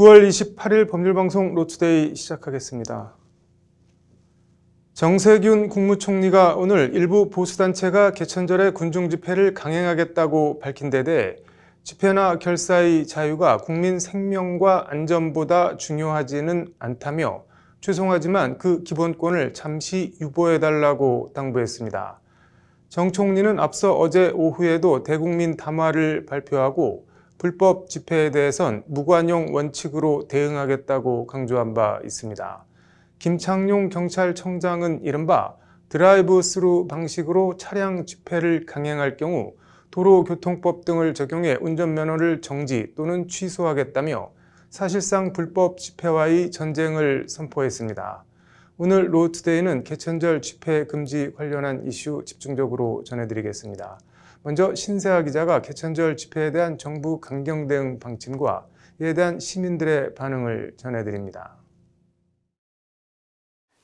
9월 28일 법률방송 로투데이 시작하겠습니다. 정세균 국무총리가 오늘 일부 보수단체가 개천절의 군중집회를 강행하겠다고 밝힌 데 대해 집회나 결사의 자유가 국민 생명과 안전보다 중요하지는 않다며 죄송하지만 그 기본권을 잠시 유보해달라고 당부했습니다. 정 총리는 앞서 어제 오후에도 대국민 담화를 발표하고 불법 집회에 대해선 무관용 원칙으로 대응하겠다고 강조한 바 있습니다. 김창룡 경찰청장은 이른바 드라이브 스루 방식으로 차량 집회를 강행할 경우 도로교통법 등을 적용해 운전면허를 정지 또는 취소하겠다며 사실상 불법 집회와의 전쟁을 선포했습니다. 오늘 로투데이는 개천절 집회 금지 관련한 이슈 집중적으로 전해드리겠습니다. 먼저 신세아 기자가 개천절 집회에 대한 정부 강경 대응 방침과 이에 대한 시민들의 반응을 전해드립니다.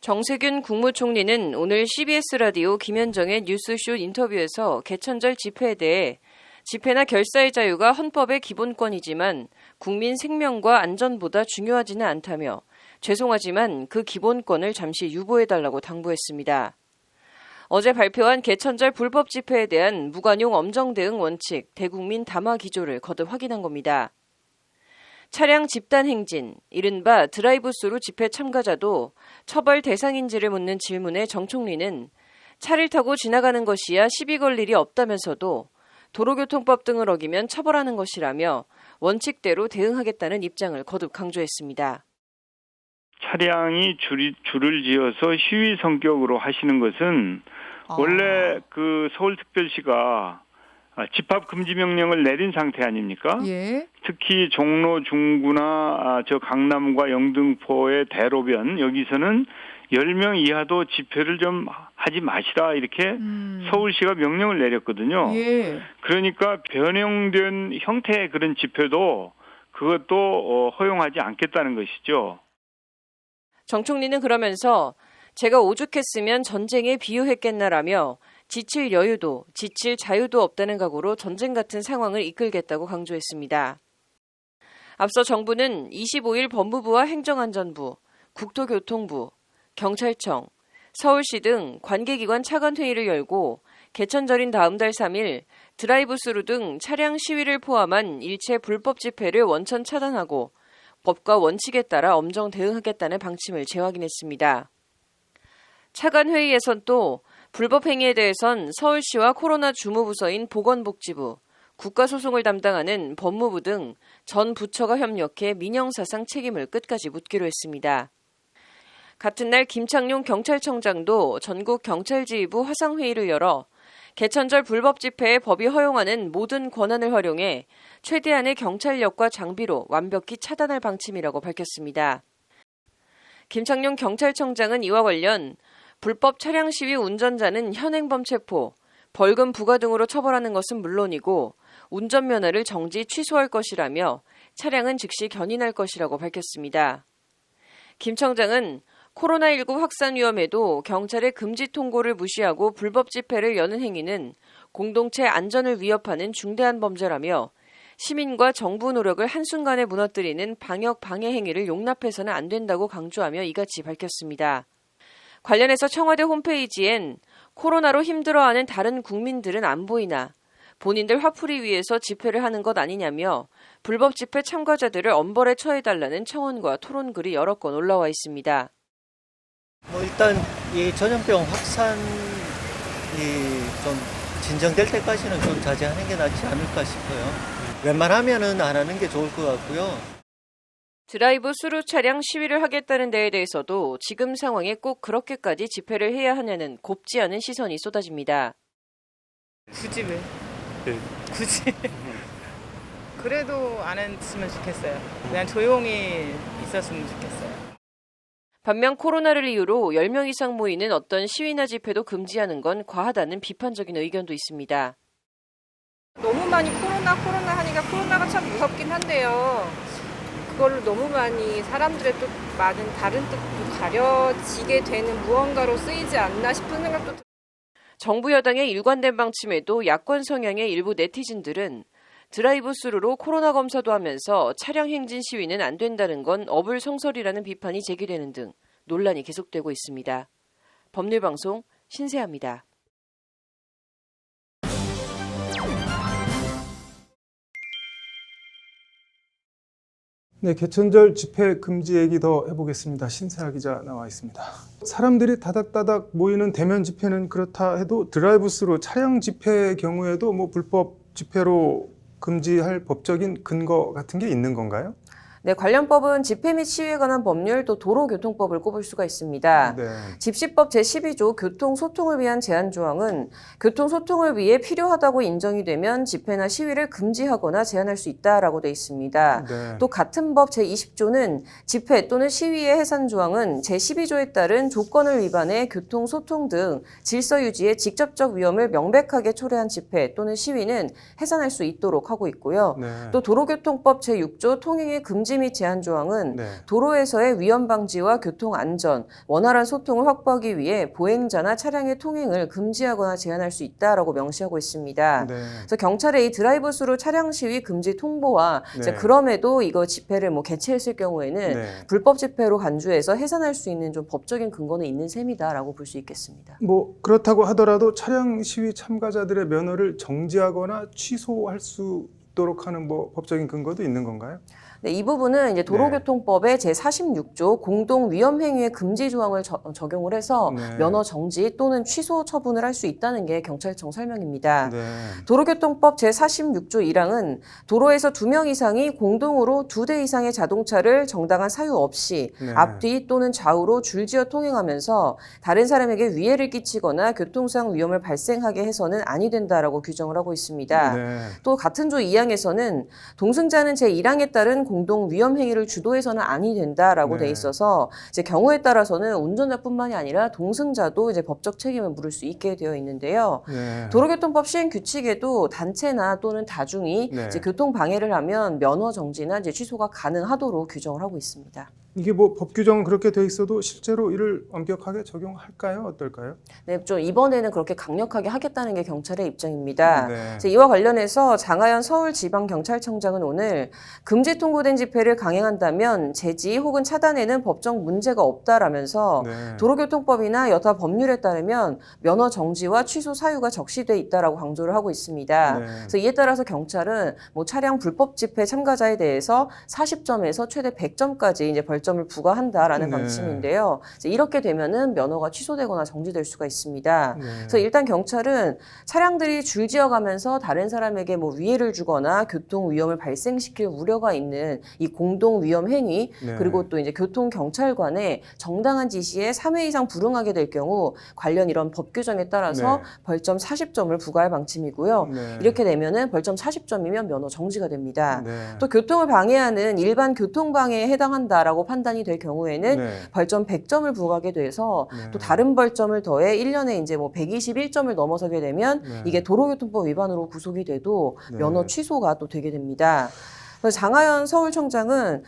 정세균 국무총리는 오늘 CBS 라디오 김현정의 뉴스쇼 인터뷰에서 개천절 집회에 대해 집회나 결사의 자유가 헌법의 기본권이지만 국민 생명과 안전보다 중요하지는 않다며 죄송하지만 그 기본권을 잠시 유보해달라고 당부했습니다. 어제 발표한 개천절 불법 집회에 대한 무관용 엄정 대응 원칙 대국민 담화 기조를 거듭 확인한 겁니다. 차량 집단 행진, 이른바 드라이브 스루 집회 참가자도 처벌 대상인지를 묻는 질문에 정 총리는 차를 타고 지나가는 것이야 시비 걸 일이 없다면서도 도로교통법 등을 어기면 처벌하는 것이라며 원칙대로 대응하겠다는 입장을 거듭 강조했습니다. 차량이 줄을 지어서 시위 성격으로 하시는 것은 원래 그 서울특별시가 집합 금지 명령을 내린 상태 아닙니까? 예. 특히 종로 중구나 저 강남과 영등포의 대로변 여기서는 10명 이하도 집회를 좀 하지 마시라 이렇게 서울시가 명령을 내렸거든요. 예. 그러니까 변형된 형태의 그런 집회도 그것도 허용하지 않겠다는 것이죠. 정 총리는 그러면서 제가 오죽했으면 전쟁에 비유했겠나라며 지칠 여유도, 지칠 자유도 없다는 각오로 전쟁 같은 상황을 이끌겠다고 강조했습니다. 앞서 정부는 25일 법무부와 행정안전부, 국토교통부, 경찰청, 서울시 등 관계기관 차관회의를 열고 개천절인 다음 달 3일 드라이브 스루 등 차량 시위를 포함한 일체 불법 집회를 원천 차단하고 법과 원칙에 따라 엄정 대응하겠다는 방침을 재확인했습니다. 차관회의에선 또 불법 행위에 대해선 서울시와 코로나 주무부서인 보건복지부, 국가소송을 담당하는 법무부 등 전 부처가 협력해 민형사상 책임을 끝까지 묻기로 했습니다. 같은 날 김창룡 경찰청장도 전국 경찰지휘부 화상회의를 열어 개천절 불법 집회에 법이 허용하는 모든 권한을 활용해 최대한의 경찰력과 장비로 완벽히 차단할 방침이라고 밝혔습니다. 김창룡 경찰청장은 이와 관련 불법 차량 시위 운전자는 현행범 체포, 벌금 부과 등으로 처벌하는 것은 물론이고 운전면허를 정지 취소할 것이라며 차량은 즉시 견인할 것이라고 밝혔습니다. 김 청장은 코로나19 확산 위험에도 경찰의 금지 통고를 무시하고 불법 집회를 여는 행위는 공동체 안전을 위협하는 중대한 범죄라며 시민과 정부 노력을 한순간에 무너뜨리는 방역 방해 행위를 용납해서는 안 된다고 강조하며 이같이 밝혔습니다. 관련해서 청와대 홈페이지엔 코로나로 힘들어하는 다른 국민들은 안 보이나 본인들 화풀이 위해서 집회를 하는 것 아니냐며 불법 집회 참가자들을 엄벌에 처해달라는 청원과 토론글이 여러 건 올라와 있습니다. 일단 이 전염병 확산이 좀 진정될 때까지는 좀 자제하는 게 낫지 않을까 싶어요. 웬만하면은 안 하는 게 좋을 것 같고요. 드라이브 스루 차량 시위를 하겠다는 데에 대해서도 지금 상황에 꼭 그렇게까지 집회를 해야 하냐는 곱지 않은 시선이 쏟아집니다. 굳이 왜? 굳이. 그래도 안 했으면 좋겠어요. 그냥 조용히 있었으면 좋겠어요. 반면 코로나를 이유로 10명 이상 모이는 어떤 시위나 집회도 금지하는 건 과하다는 비판적인 의견도 있습니다. 너무 많이 코로나 하니까 코로나가 참 무섭긴 한데요. 그걸로 너무 많이 사람들의 또 많은 다른 뜻도 가려지게 되는 무언가로 쓰이지 않나 싶은 생각도 들어요. 정부 여당의 일관된 방침에도 야권 성향의 일부 네티즌들은 드라이브스루로 코로나 검사도 하면서 차량 행진 시위는 안 된다는 건 어불성설이라는 비판이 제기되는 등 논란이 계속되고 있습니다. 법률방송 신세아입니다. 네, 개천절 집회 금지 얘기 더 해보겠습니다. 신세아 기자 나와 있습니다. 사람들이 다닥다닥 모이는 대면 집회는 그렇다 해도 드라이브스루 차량 집회의 경우에도 뭐 불법 집회로 금지할 법적인 근거 같은 게 있는 건가요? 네, 관련법은 집회 및 시위에 관한 법률 또 도로교통법을 꼽을 수가 있습니다. 네. 집시법 제12조 교통소통을 위한 제한 조항은 교통소통을 위해 필요하다고 인정이 되면 집회나 시위를 금지하거나 제한할 수 있다라고 돼 있습니다. 네. 또 같은 법 제20조는 집회 또는 시위의 해산 조항은 제12조에 따른 조건을 위반해 교통소통 등 질서 유지에 직접적 위험을 명백하게 초래한 집회 또는 시위는 해산할 수 있도록 하고 있고요. 네. 또 도로교통법 제6조 통행의 금지 및 제한 조항은 네. 도로에서의 위험 방지와 교통 안전, 원활한 소통을 확보하기 위해 보행자나 차량의 통행을 금지하거나 제한할 수 있다라고 명시하고 있습니다. 네. 그래서 경찰의 이 드라이브스루 차량 시위 금지 통보와 이제 네. 그럼에도 이거 집회를 뭐 개최했을 경우에는 네. 불법 집회로 간주해서 해산할 수 있는 좀 법적인 근거는 있는 셈이다라고 볼 수 있겠습니다. 뭐 그렇다고 하더라도 차량 시위 참가자들의 면허를 정지하거나 취소할 수 있도록 하는 뭐 법적인 근거도 있는 건가요? 네, 이 부분은 이제 도로교통법의 제46조 공동위험행위의 금지 조항을 적용을 해서 네. 면허 정지 또는 취소 처분을 할 수 있다는 게 경찰청 설명입니다. 네. 도로교통법 제46조 1항은 도로에서 2명 이상이 공동으로 2대 이상의 자동차를 정당한 사유 없이 네. 앞뒤 또는 좌우로 줄지어 통행하면서 다른 사람에게 위해를 끼치거나 교통상 위험을 발생하게 해서는 아니 된다라고 규정을 하고 있습니다. 네. 또 같은 조 2항에서는 동승자는 제1항에 따른 공동 위험 행위를 주도해서는 아니 된다라고 네. 돼 있어서 이제 경우에 따라서는 운전자뿐만이 아니라 동승자도 이제 법적 책임을 물을 수 있게 되어 있는데요. 네. 도로교통법 시행 규칙에도 단체나 또는 다중이 네. 이제 교통 방해를 하면 면허 정지나 이제 취소가 가능하도록 규정을 하고 있습니다. 이게 뭐 법 규정은 그렇게 돼 있어도 실제로 이를 엄격하게 적용할까요? 어떨까요? 네, 좀 이번에는 그렇게 강력하게 하겠다는 게 경찰의 입장입니다. 네. 그래서 이와 관련해서 장하연 서울지방경찰청장은 오늘 금지 통보된 집회를 강행한다면 제지 혹은 차단에는 법적 문제가 없다라면서 네. 도로교통법이나 여타 법률에 따르면 면허 정지와 취소 사유가 적시돼 있다라고 강조를 하고 있습니다. 네. 그래서 이에 따라서 경찰은 뭐 차량 불법 집회 참가자에 대해서 40점에서 최대 100점까지 이제 벌점을 부과한다라는 네. 방침인데요. 이렇게 되면은 면허가 취소되거나 정지될 수가 있습니다. 네. 그래서 일단 경찰은 차량들이 줄지어가면서 다른 사람에게 뭐 위해를 주거나 교통 위험을 발생시킬 우려가 있는 이 공동 위험 행위 네. 그리고 또 이제 교통 경찰관의 정당한 지시에 3회 이상 불응하게 될 경우 관련 이런 법 규정에 따라서 네. 벌점 40점을 부과할 방침이고요. 네. 이렇게 되면은 벌점 40점이면 면허 정지가 됩니다. 네. 또 교통을 방해하는 일반 교통방해에 해당한다라고 판단이 될 경우에는 네. 벌점 100점을 부과하게 돼서 네. 또 다른 벌점을 더해 1년에 이제 뭐 121점을 넘어서게 되면 네. 이게 도로교통법 위반으로 구속이 돼도 네. 면허 취소가 또 되게 됩니다. 그래서 장하연 서울청장은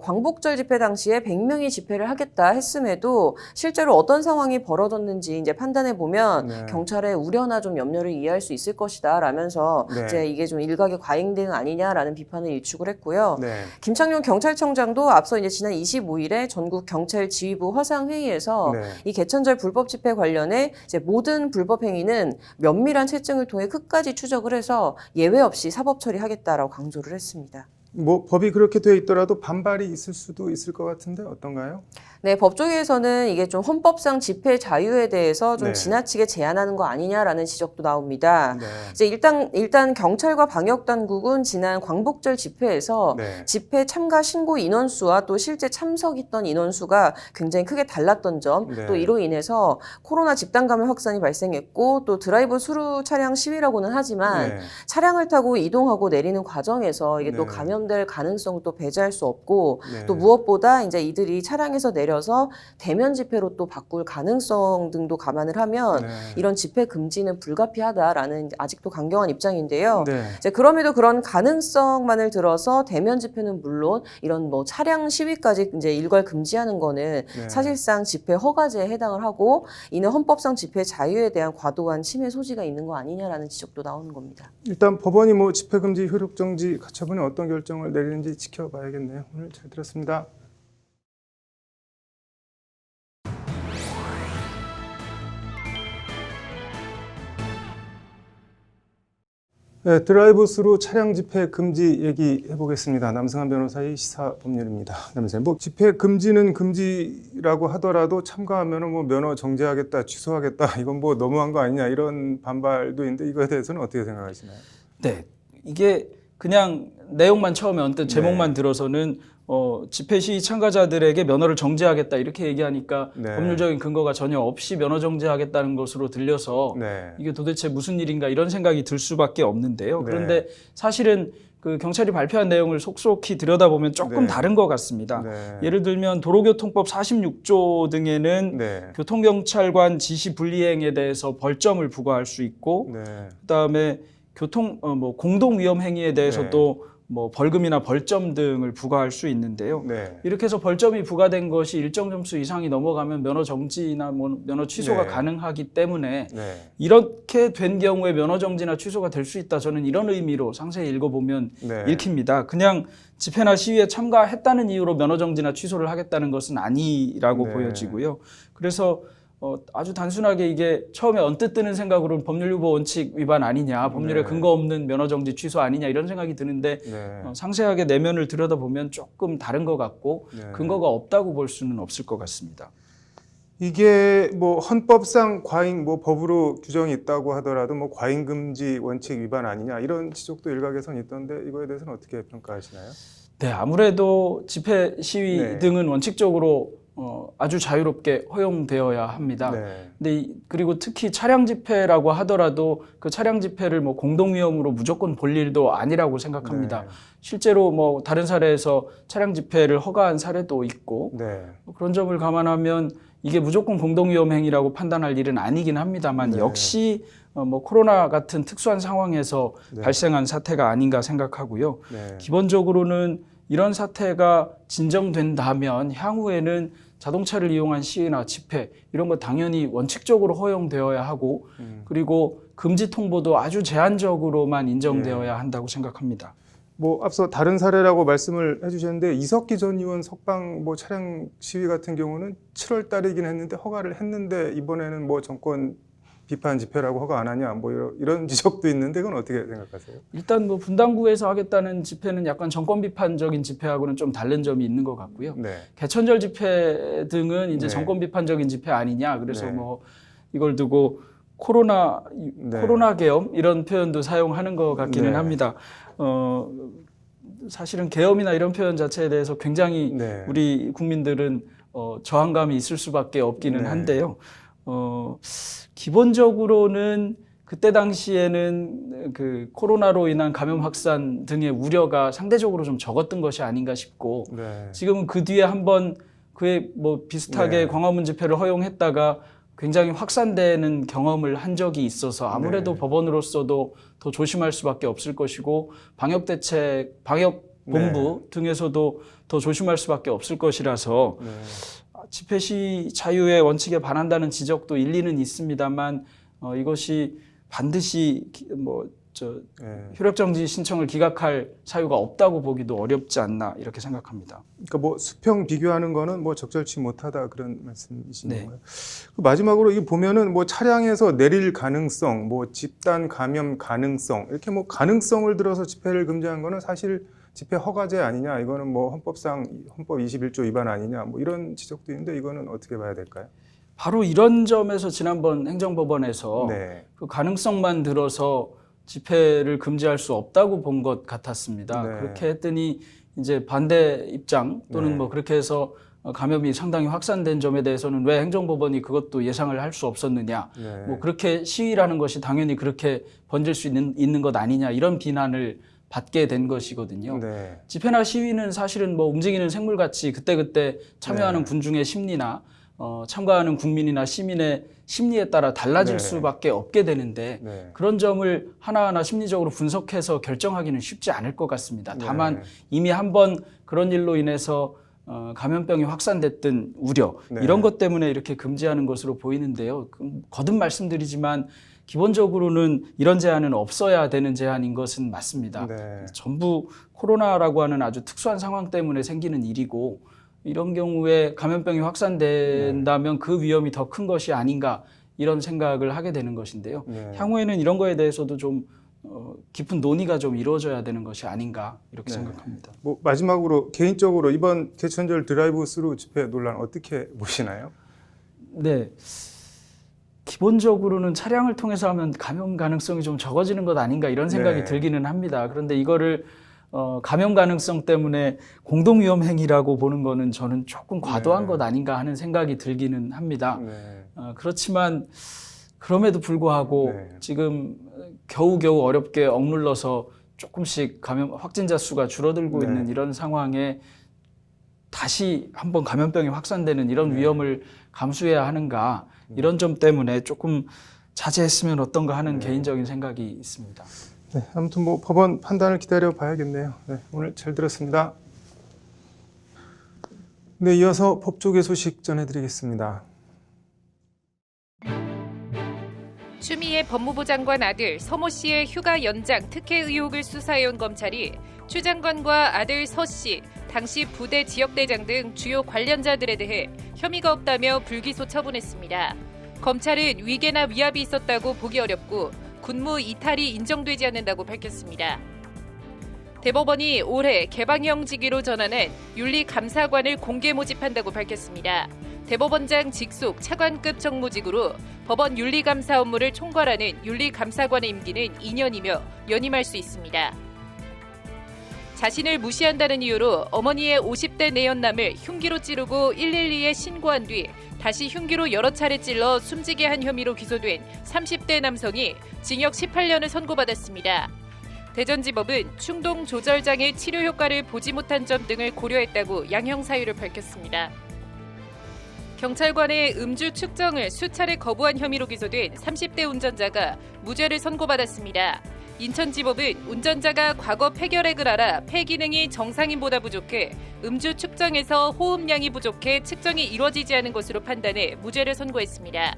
광복절 집회 당시에 100명이 집회를 하겠다 했음에도 실제로 어떤 상황이 벌어졌는지 이제 판단해 보면 네. 경찰의 우려나 좀 염려를 이해할 수 있을 것이다라면서 네. 이제 이게 좀 일각의 과잉 대응 아니냐라는 비판을 일축을 했고요. 네. 김창룡 경찰청장도 앞서 이제 지난 25일에 전국 경찰 지휘부 화상 회의에서 네. 이 개천절 불법 집회 관련해 이제 모든 불법 행위는 면밀한 채증을 통해 끝까지 추적을 해서 예외 없이 사법 처리하겠다라고 강조를 했습니다. 뭐 법이 그렇게 되어 있더라도 반발이 있을 수도 있을 것 같은데 어떤가요? 네, 법조계에서는 이게 좀 헌법상 집회 자유에 대해서 좀 네. 지나치게 제한하는 거 아니냐라는 지적도 나옵니다. 네. 이제 일단 경찰과 방역 당국은 지난 광복절 집회에서 네. 집회 참가 신고 인원수와 또 실제 참석했던 인원수가 굉장히 크게 달랐던 점, 네. 또 이로 인해서 코로나 집단 감염 확산이 발생했고 또 드라이브 스루 차량 시위라고는 하지만 네. 차량을 타고 이동하고 내리는 과정에서 이게 또 네. 감염될 가능성을 또 배제할 수 없고 네. 또 무엇보다 이제 이들이 차량에서 내려 내려서 대면 집회로 또 바꿀 가능성 등도 감안을 하면 이런 집회 금지는 불가피하다라는 아직도 강경한 입장인데요. 이제 그럼에도 그런 가능성만을 들어서 대면 집회는 물론 이런 뭐 차량 시위까지 이제 일괄 금지하는 거는 사실상 집회 허가제에 해당을 하고 이는 헌법상 집회 자유에 대한 과도한 침해 소지가 있는 거 아니냐라는 지적도 나오는 겁니다. 일단 법원이 뭐 집회금지 효력정지 가처분에 어떤 결정을 내리는지 지켜봐야겠네요. 오늘 잘 들었습니다. 네, 드라이브스루 차량 집회 금지 얘기해 보겠습니다. 남승환 변호사의 시사법률입니다. 남승환, 뭐 집회 금지는 금지라고 하더라도 참가하면은 뭐 면허 정지하겠다, 취소하겠다, 이건 뭐 너무한 거 아니냐 이런 반발도 있는데 이거에 대해서는 어떻게 생각하시나요? 네, 이게 그냥 내용만 처음에 언뜻 제목만 들어서는 집회 시위 참가자들에게 면허를 정지하겠다 이렇게 얘기하니까 법률적인 근거가 전혀 없이 면허 정지하겠다는 것으로 들려서 이게 도대체 무슨 일인가 이런 생각이 들 수밖에 없는데요. 그런데 사실은 그 경찰이 발표한 내용을 속속히 들여다보면 조금 다른 것 같습니다. 예를 들면 도로교통법 46조 등에는 교통경찰관 지시 불이행에 대해서 벌점을 부과할 수 있고 그다음에 뭐 공동위험 행위에 대해서도 뭐 벌금이나 벌점 등을 부과할 수 있는데요. 이렇게 해서 벌점이 부과된 것이 일정 점수 이상이 넘어가면 면허 정지나 뭐 면허 취소가 가능하기 때문에 이렇게 된 경우에 면허 정지나 취소가 될 수 있다. 저는 이런 의미로 상세히 읽어보면 읽힙니다. 그냥 집회나 시위에 참가했다는 이유로 면허 정지나 취소를 하겠다는 것은 아니라고 보여지고요. 그래서 아주 단순하게 이게 처음에 언뜻 드는 생각으로는 법률유보 원칙 위반 아니냐, 법률에 근거 없는 면허정지 취소 아니냐 이런 생각이 드는데 상세하게 내면을 들여다보면 조금 다른 것 같고 근거가 없다고 볼 수는 없을 것 같습니다. 이게 뭐 헌법상 과잉 뭐 법으로 규정이 있다고 하더라도 뭐 과잉 금지 원칙 위반 아니냐 이런 지적도 일각에선 있던데 이거에 대해서는 어떻게 평가하시나요? 네, 아무래도 집회 시위 등은 원칙적으로 아주 자유롭게 허용되어야 합니다. 근데 그리고 특히 차량 집회라고 하더라도 그 차량 집회를 뭐 공동위험으로 무조건 볼 일도 아니라고 생각합니다. 실제로 뭐 다른 사례에서 차량 집회를 허가한 사례도 있고 그런 점을 감안하면 이게 무조건 공동위험 행위라고 판단할 일은 아니긴 합니다만 역시 뭐 코로나 같은 특수한 상황에서 발생한 사태가 아닌가 생각하고요. 기본적으로는 이런 사태가 진정된다면 향후에는 자동차를 이용한 시위나 집회 이런 거 당연히 원칙적으로 허용되어야 하고 그리고 금지 통보도 아주 제한적으로만 인정되어야 한다고 생각합니다. 뭐 앞서 다른 사례라고 말씀을 해주셨는데 이석기 전 의원 석방 뭐 차량 시위 같은 경우는 7월 달이긴 했는데 허가를 했는데 이번에는 뭐 정권 비판 집회라고 허가 안 하냐 뭐 이런 지적도 있는데 그건 어떻게 생각하세요? 일단 뭐 분당구에서 하겠다는 집회는 약간 정권 비판적인 집회하고는 좀 다른 점이 있는 것 같고요. 개천절 집회 등은 이제 정권 비판적인 집회 아니냐 그래서 뭐 이걸 두고 코로나 계엄 이런 표현도 사용하는 것 같기는 합니다. 사실은 계엄이나 이런 표현 자체에 대해서 굉장히 우리 국민들은 저항감이 있을 수밖에 없기는 한데요. 기본적으로는 그때 당시에는 그 코로나로 인한 감염 확산 등의 우려가 상대적으로 좀 적었던 것이 아닌가 싶고 지금은 그 뒤에 한번 그에 뭐 비슷하게 광화문 집회를 허용했다가 굉장히 확산되는 경험을 한 적이 있어서 아무래도 법원으로서도 더 조심할 수밖에 없을 것이고 방역본부 등에서도 더 조심할 수밖에 없을 것이라서 집회 시 자유의 원칙에 반한다는 지적도 일리는 있습니다만 이것이 반드시 효력정지 신청을 기각할 사유가 없다고 보기도 어렵지 않나 이렇게 생각합니다. 그러니까 뭐 수평 비교하는 거는 뭐 적절치 못하다 그런 말씀이신 건가요? 마지막으로 이 보면은 뭐 차량에서 내릴 가능성, 뭐 집단 감염 가능성 이렇게 뭐 가능성을 들어서 집회를 금지한 거는 사실 집회 허가제 아니냐 이거는 뭐 헌법상 헌법 21조 위반 아니냐 뭐 이런 지적도 있는데 이거는 어떻게 봐야 될까요? 바로 이런 점에서 지난번 행정법원에서 그 가능성만 들어서 집회를 금지할 수 없다고 본 것 같았습니다. 그렇게 했더니 이제 반대 입장 또는 뭐 그렇게 해서 감염이 상당히 확산된 점에 대해서는 왜 행정법원이 그것도 예상을 할 수 없었느냐. 뭐 그렇게 시위라는 것이 당연히 그렇게 번질 수 있는 것 아니냐 이런 비난을 받게 된 것이거든요. 네. 집회나 시위는 사실은 뭐 움직이는 생물같이 그때그때 참여하는 군중의 심리나 참가하는 국민이나 시민의 심리에 따라 달라질 네. 수밖에 없게 되는데 네. 그런 점을 하나하나 심리적으로 분석해서 결정하기는 쉽지 않을 것 같습니다. 다만 네. 이미 한번 그런 일로 인해서 감염병이 확산됐던 우려 네. 이런 것 때문에 이렇게 금지하는 것으로 보이는데요. 거듭 말씀드리지만 기본적으로는 이런 제한은 없어야 되는 제한인 것은 맞습니다. 네. 전부 코로나라고 하는 아주 특수한 상황 때문에 생기는 일이고 이런 경우에 감염병이 확산된다면 그 위험이 더 큰 것이 아닌가 이런 생각을 하게 되는 것인데요. 네. 향후에는 이런 거에 대해서도 좀 깊은 논의가 좀 이루어져야 되는 것이 아닌가 이렇게 네. 생각합니다. 뭐 마지막으로 개인적으로 이번 개천절 드라이브 스루 집회 논란 어떻게 보시나요? 네. 기본적으로는 차량을 통해서 하면 감염 가능성이 좀 적어지는 것 아닌가 이런 생각이 네. 들기는 합니다. 그런데 이거를 감염 가능성 때문에 공동위험 행위라고 보는 거는 저는 조금 과도한 네. 것 아닌가 하는 생각이 들기는 합니다. 네. 그렇지만 그럼에도 불구하고 네. 지금 겨우겨우 어렵게 억눌러서 조금씩 확진자 수가 줄어들고 네. 있는 이런 상황에 다시 한번 감염병이 확산되는 이런 위험을 감수해야 하는가 이런 점 때문에 조금 자제했으면 어떤가 하는 개인적인 생각이 있습니다. 네, 아무튼 뭐 법원 판단을 기다려 봐야겠네요. 네, 오늘 잘 들었습니다. 네, 이어서 법조계 소식 전해드리겠습니다. 추미애 법무부 장관 아들 서모 씨의 휴가 연장 특혜 의혹을 수사해온 검찰이 추 장관과 아들 서 씨, 당시 부대 지역대장 등 주요 관련자들에 대해 혐의가 없다며 불기소 처분했습니다. 검찰은 위계나 위압이 있었다고 보기 어렵고 군무 이탈이 인정되지 않는다고 밝혔습니다. 대법원이 올해 개방형직위로 전환한 윤리감사관을 공개 모집한다고 밝혔습니다. 대법원장 직속 차관급 정무직으로 법원 윤리감사 업무를 총괄하는 윤리감사관의 임기는 2년이며 연임할 수 있습니다. 자신을 무시한다는 이유로 어머니의 50대 내연남을 흉기로 찌르고 112에 신고한 뒤 다시 흉기로 여러 차례 찔러 숨지게 한 혐의로 기소된 30대 남성이 징역 18년을 선고받았습니다. 대전지법은 충동 조절장애 치료 효과를 보지 못한 점 등을 고려했다고 양형 사유를 밝혔습니다. 경찰관의 음주 측정을 수차례 거부한 혐의로 기소된 30대 운전자가 무죄를 선고받았습니다. 인천지법은 운전자가 과거 폐결핵을 알아 폐 기능이 정상인보다 부족해 음주 측정에서 호흡량이 부족해 측정이 이루어지지 않은 것으로 판단해 무죄를 선고했습니다.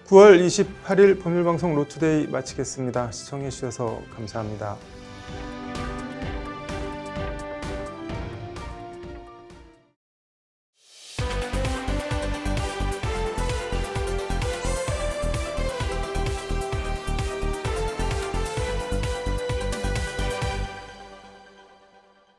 (9월 28일) 법률방송 로투데이 마치겠습니다. 시청해 주셔서 감사합니다.